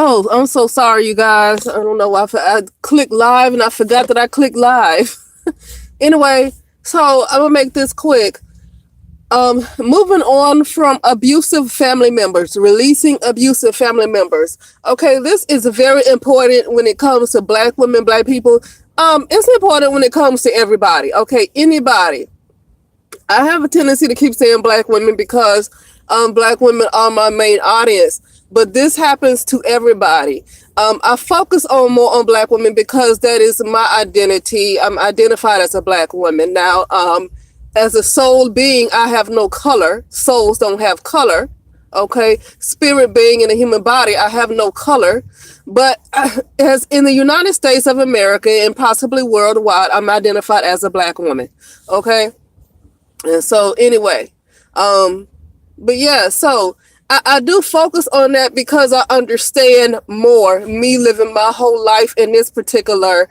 Oh, I'm so sorry, you guys. I don't know why I clicked live and I forgot that I clicked live. Anyway, so I'm gonna make this quick. Moving on from abusive family members, releasing abusive family members. Okay, this is very important when it comes to black women, black people. It's important when it comes to everybody. Okay, anybody. I have a tendency to keep saying black women because black women are my main audience, but this happens to everybody. I focus on more on black women because that is my identity. I'm identified as a black woman. Now, as a soul being, I have no color. Souls don't have color. Okay, spirit being in a human body, I have no color. But as in the United States of America and possibly worldwide, I'm identified as a black woman. Okay. And so anyway, but yeah, so I do focus on that because I understand more me living my whole life in this particular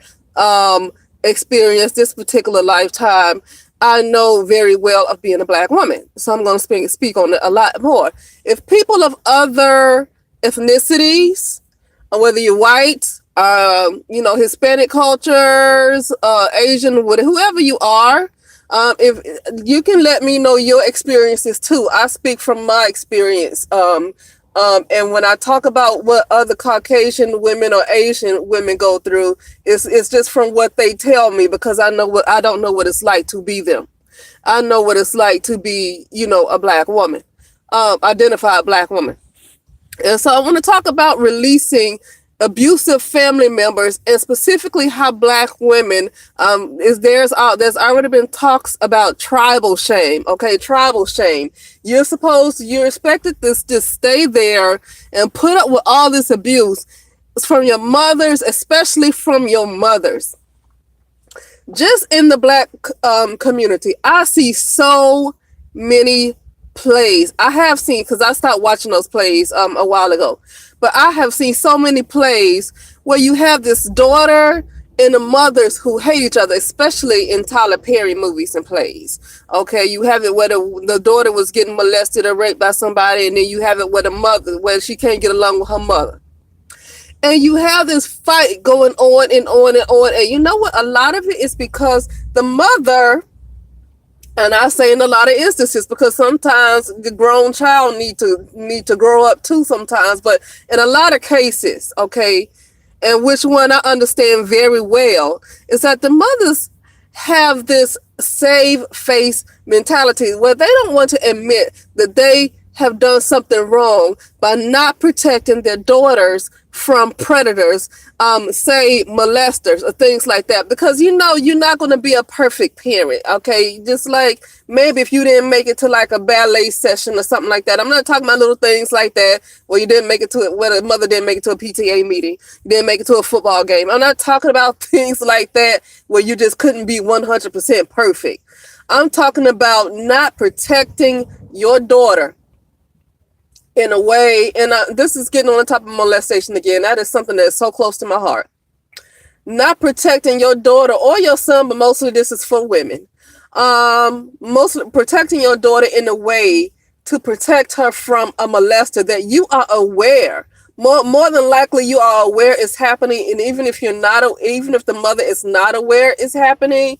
experience, this particular lifetime. I know very well of being a black woman. So I'm going to speak on it a lot more. If people of other ethnicities, whether you're white, Hispanic cultures, Asian, whoever you are, if you can let me know your experiences too. I speak from my experience. And when I talk about what other Caucasian women or Asian women go through, it's just from what they tell me because I don't know what it's like to be them. I know what it's like to be, a black woman, identified black woman. And so I want to talk about releasing abusive family members and specifically how black women there's already been talks about tribal shame. Okay, tribal shame. You're expected to just stay there and put up with all this abuse from your mothers, especially from your mothers. Just in the black community, I see so many plays. I have seen, because I stopped watching those plays a while ago, but I have seen so many plays where you have this daughter and the mothers who hate each other, especially in Tyler Perry movies and plays. Okay, you have it where the daughter was getting molested or raped by somebody, and then you have it where the mother, where she can't get along with her mother. And you have this fight going on and on and on. And you know what? A lot of it is because the mother, and I say in a lot of instances, because sometimes the grown child need to grow up too sometimes, but in a lot of cases, okay, and which one I understand very well, is that the mothers have this save face mentality where they don't want to admit that they have done something wrong by not protecting their daughters from predators, say molesters or things like that, because you're not going to be a perfect parent. Okay, just like maybe if you didn't make it to like a ballet session or something like that. I'm not talking about little things like that where you didn't make it to it, where the mother didn't make it to a PTA meeting, you didn't make it to a football game. I'm not talking about things like that where you just couldn't be 100% perfect. I'm talking about not protecting your daughter in a way, and this is getting on the top of molestation again. That is something that is so close to my heart. Not protecting your daughter or your son, but mostly this is for women. Mostly protecting your daughter in a way to protect her from a molester that you are aware. More than likely, you are aware it's happening, and even if the mother is not aware it's happening,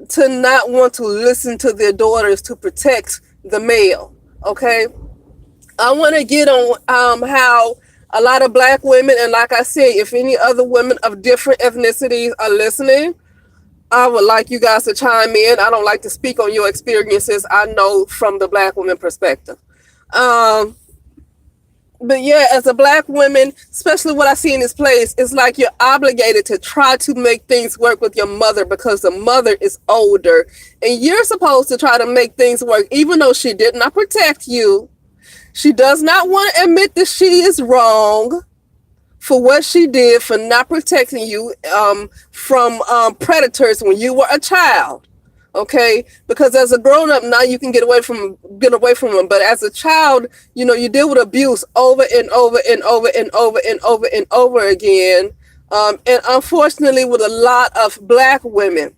to not want to listen to their daughters to protect the male. Okay. I want to get on how a lot of black women, and like I said, if any other women of different ethnicities are listening, I would like you guys to chime in. I don't like to speak on your experiences. I know from the black woman perspective. But yeah, as a black woman, especially what I see in this place, it's like you're obligated to try to make things work with your mother because the mother is older. And you're supposed to try to make things work, even though she did not protect you. She does not want to admit that she is wrong for what she did for not protecting you from predators when you were a child. Okay, because as a grown up now you can get away from them, but as a child, you deal with abuse over and over and over and over and over and over again. And unfortunately, with a lot of black women,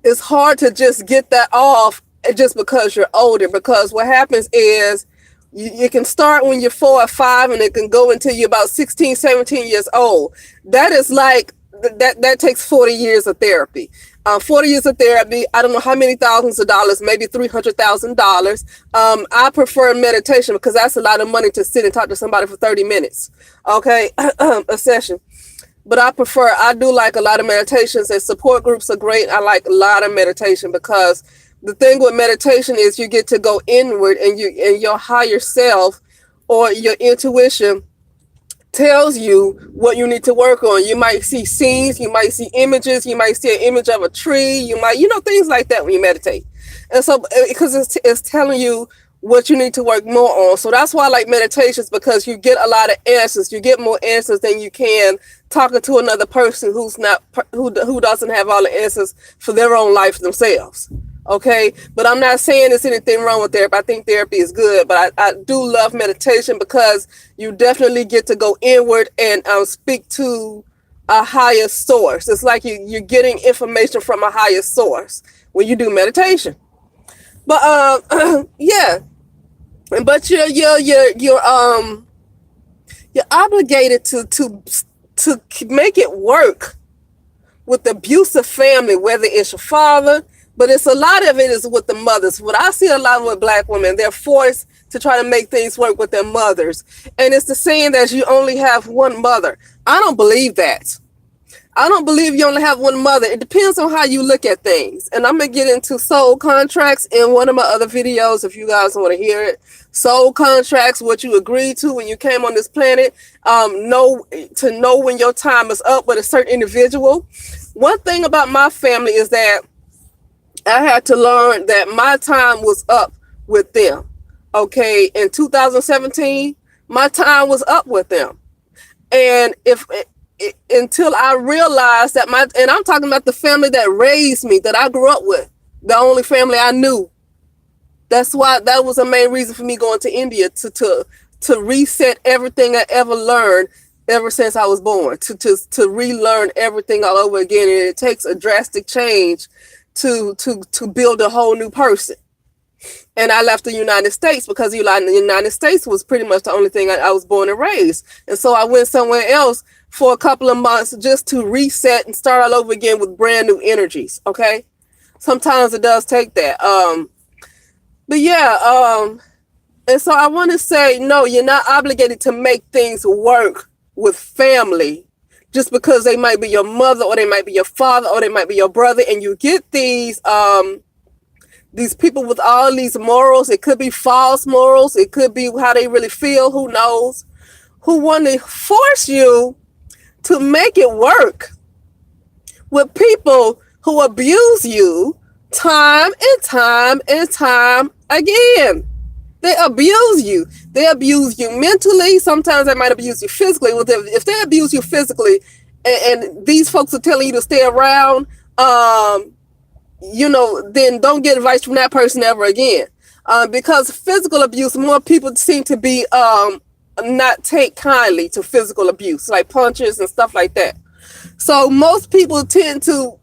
it's hard to just get that off just because you're older. Because what happens is, You can start when you're 4 or 5, and it can go until you're about 16, 17 years old. That is like, that takes 40 years of therapy. 40 years of therapy, I don't know how many thousands of dollars, maybe $300,000. I prefer meditation because that's a lot of money to sit and talk to somebody for 30 minutes. Okay, a session. But I do like a lot of meditations, and support groups are great. I like a lot of meditation because the thing with meditation is you get to go inward, and your higher self or your intuition tells you what you need to work on. You might see scenes, you might see images, you might see an image of a tree, you might, things like that when you meditate. And so, because it's telling you what you need to work more on. So that's why I like meditations, because you get a lot of answers. You get more answers than you can talking to another person who doesn't have all the answers for their own life themselves. Okay, but I'm not saying there's anything wrong with therapy. I think therapy is good, but I do love meditation because you definitely get to go inward and speak to a higher source. It's like you're getting information from a higher source when you do meditation. But yeah, but you're obligated to make it work with the abusive family, whether it's your father. But it's a lot of it is with the mothers. What I see a lot with Black women, they're forced to try to make things work with their mothers. And it's the saying that you only have one mother. I don't believe that. I don't believe you only have one mother. It depends on how you look at things. And I'm going to get into soul contracts in one of my other videos if you guys want to hear it. Soul contracts, what you agreed to when you came on this planet. Know when your time is up with a certain individual. One thing about my family is that I had to learn that my time was up with them. Okay, in 2017, my time was up with them. And until I realized that and I'm talking about the family that raised me, that I grew up with, the only family I knew. That's why that was the main reason for me going to India, to reset everything I ever learned ever since I was born, to relearn everything all over again. And it takes a drastic change to build a whole new person. And I left the United States because the United States was pretty much the only thing I was born and raised. And so I went somewhere else for a couple of months just to reset and start all over again with brand new energies. Okay. Sometimes it does take that. But yeah. And so I want to say, no, you're not obligated to make things work with family just because they might be your mother, or they might be your father, or they might be your brother. And you get these people with all these morals. It could be false morals. It could be how they really feel. Who knows? Who want to force you to make it work with people who abuse you time and time and time again. They abuse you. They abuse you mentally. Sometimes they might abuse you physically. If they abuse you physically, and these folks are telling you to stay around, then don't get advice from that person ever again. Because physical abuse, more people seem to be not take kindly to physical abuse, like punches and stuff like that. So most people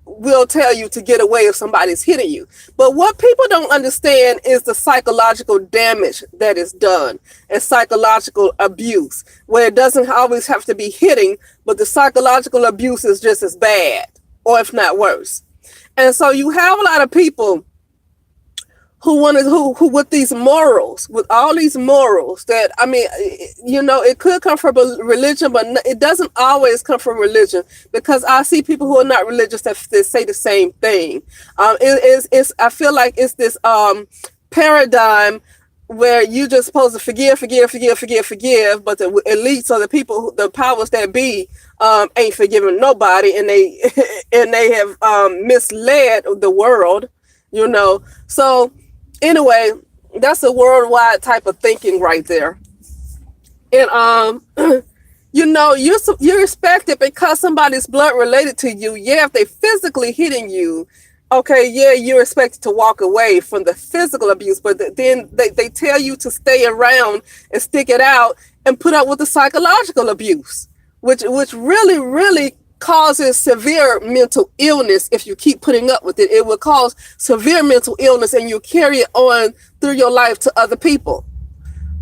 will tell you to get away if somebody's hitting you. But what people don't understand is the psychological damage that is done, and psychological abuse, where it doesn't always have to be hitting, but the psychological abuse is just as bad, or if not worse. And so you have a lot of people who with these morals, with all these morals that, I mean, it could come from a religion, but it doesn't always come from religion, because I see people who are not religious that say the same thing. I feel like it's this paradigm where you just supposed to forgive, but the elites or the people, the powers that be, ain't forgiving nobody, and they have misled the world, So anyway, that's a worldwide type of thinking right there. And you're expected, because somebody's blood related to you. Yeah, if they physically hitting you, okay, yeah, you're expected to walk away from the physical abuse, but then they tell you to stay around and stick it out and put up with the psychological abuse, which really, really causes severe mental illness. If you keep putting up with it, it will cause severe mental illness, and you carry it on through your life to other people.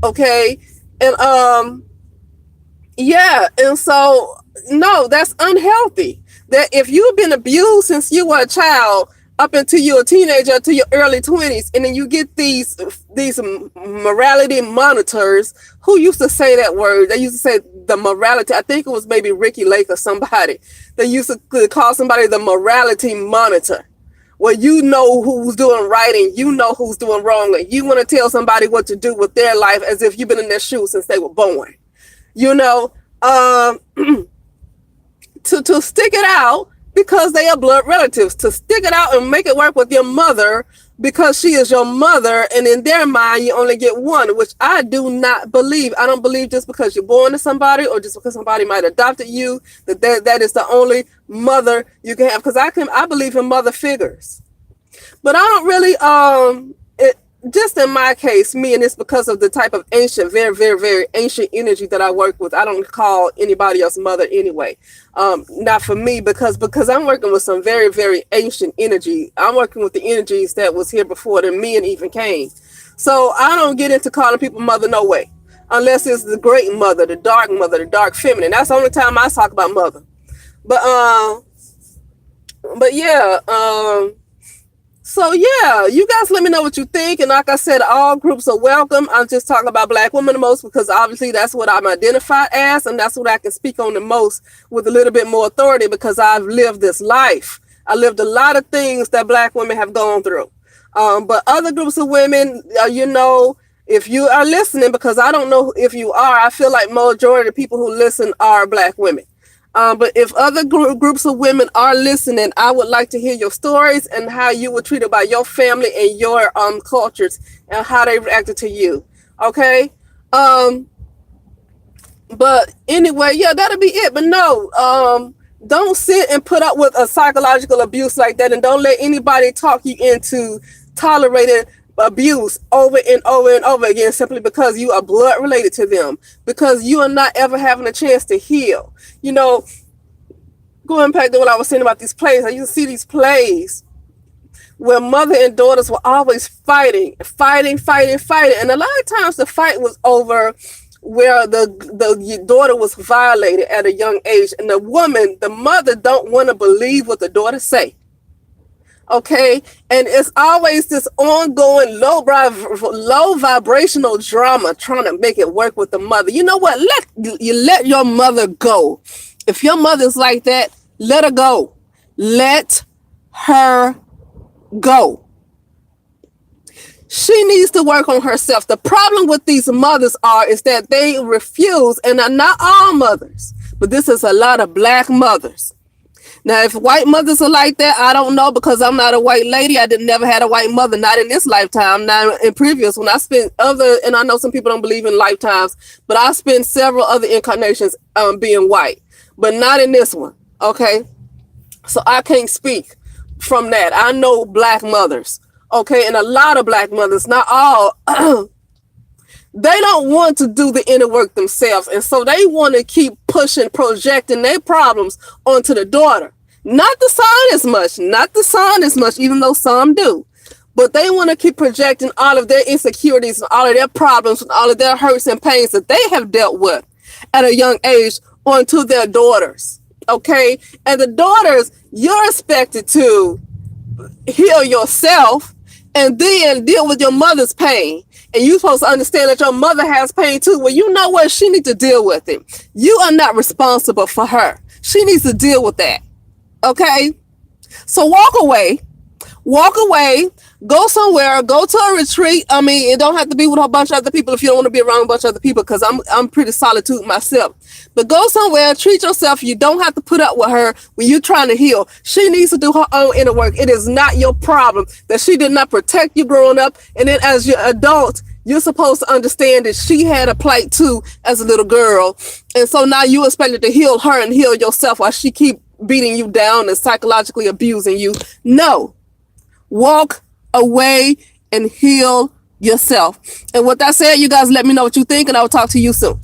Okay. And yeah, and so no, that's unhealthy. That if you've been abused since you were a child up until you're a teenager to your early 20s, and then you get these morality monitors who used to say that word. They used to say the morality. I think it was maybe Ricky Lake or somebody. They used to call somebody the morality monitor. Well, you know who's doing right and you know who's doing wrong, and you want to tell somebody what to do with their life as if you've been in their shoes since they were born. You know, to stick it out because they are blood relatives, to stick it out and make it work with your mother because she is your mother, and in their mind you only get one, which I do not believe. I don't believe just because you're born to somebody or just because somebody might have adopted you that is the only mother you can have, because I believe in mother figures. But I don't really just in my case, me, and it's because of the type of ancient, very, very, very ancient energy that I work with. I don't call anybody else mother anyway. Not for me, because I'm working with some very, very ancient energy. I'm working with the energies that was here before the men even came. So I don't get into calling people mother, no way. Unless it's the great mother, the dark feminine. That's the only time I talk about mother. But yeah, so yeah, you guys let me know what you think. And like I said, all groups are welcome. I'm just talking about Black women the most because obviously that's what I'm identified as, and that's what I can speak on the most with a little bit more authority because I've lived this life. I lived a lot of things that Black women have gone through. But other groups of women, if you are listening, because I don't know if you are, I feel like majority of people who listen are Black women. But if other groups of women are listening, I would like to hear your stories and how you were treated by your family and your cultures and how they reacted to you. Okay. But anyway, yeah, that'll be it. But no, don't sit and put up with a psychological abuse like that, and don't let anybody talk you into tolerating abuse over and over and over again simply because you are blood related to them, because you are not ever having a chance to heal. Going back to what I was saying about these plays, I used to see these plays where mother and daughters were always fighting, and a lot of times the fight was over where the daughter was violated at a young age, and the mother don't want to believe what the daughter say. Okay, and it's always this ongoing low vibrational drama trying to make it work with the mother. You know what? Let your mother go. If your mother's like that, let her go. Let her go. She needs to work on herself. The problem with these mothers is that they refuse, and are not all mothers, but this is a lot of Black mothers. Now, if white mothers are like that, I don't know, because I'm not a white lady. I never had a white mother, not in this lifetime. Now, in previous, when I spent and I know some people don't believe in lifetimes, but I spent several other incarnations being white, but not in this one. Okay, so I can't speak from that. I know Black mothers. Okay, and a lot of Black mothers, not all. They don't want to do the inner work themselves, and so they want to keep projecting their problems onto the daughter. Not the son as much, even though some do. But they want to keep projecting all of their insecurities and all of their problems and all of their hurts and pains that they have dealt with at a young age onto their daughters. Okay? And the daughters, you're expected to heal yourself and then deal with your mother's pain. And you're supposed to understand that your mother has pain too. Well, you know what? She needs to deal with it. You are not responsible for her. She needs to deal with that. Okay? So walk away, go somewhere, go to a retreat. I mean, it don't have to be with a bunch of other people if you don't want to be around a bunch of other people, because I'm pretty solitude myself. But go somewhere, treat yourself. You don't have to put up with her when you're trying to heal. She needs to do her own inner work. It is not your problem that she did not protect you growing up. And then as your adult, you're supposed to understand that she had a plight too as a little girl. And so now you expected to heal her and heal yourself while she keep beating you down and psychologically abusing you. No. Walk away and heal yourself. And with that said, you guys let me know what you think, and I will talk to you soon.